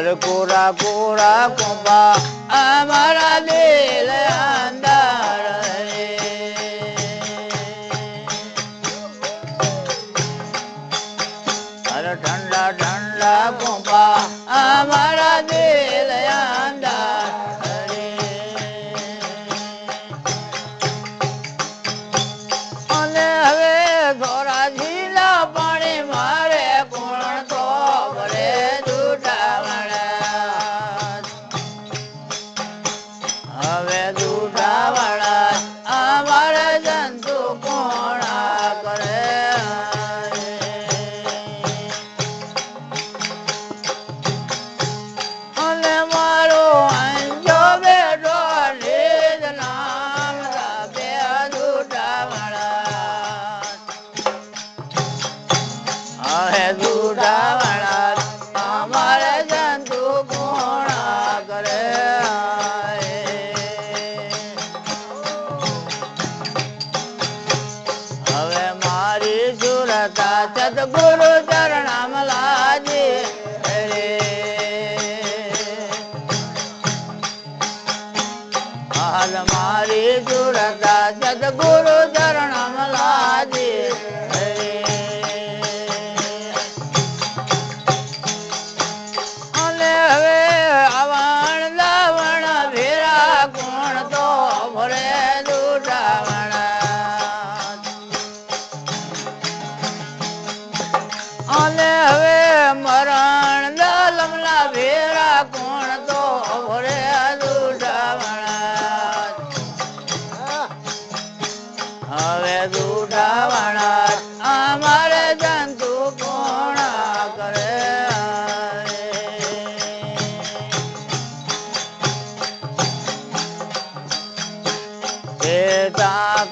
અરે કોરા કોરા કુંભા અમારા દિલ અંદર રે અરે ઠંડા ઠંડા કુંભા અમારા દિલ અંદર રે અને હવે ગોરા ઝીલા પાણી મારે કોણ તો ભરે હવે દૂધાવાળા અમારે જંતુ કોણા કરે અને મારો અંજો બેઠો નિજ નામ બે દૂધાવાળા હવે દૂધાવાળા અમારે જંતુ કોણા કરે સદગુરુ ચરણામ લાજી રે હાલ મારી સુરતા સદગુરુ ચરણામ લાજી રે અને હવે આવણ લાવણ ભેરા કોણ તો ભરે દૂધાવણ અને હવે મરણ લમલા ભેરા કોણ તો ભરે દૂધાવણા હવે દૂધાવણા અમારે જંતુ કોણા કરે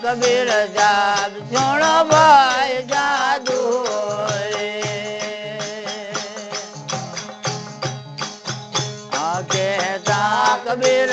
કબીર જાબ છોડો ભાઈ જાદુ કબીર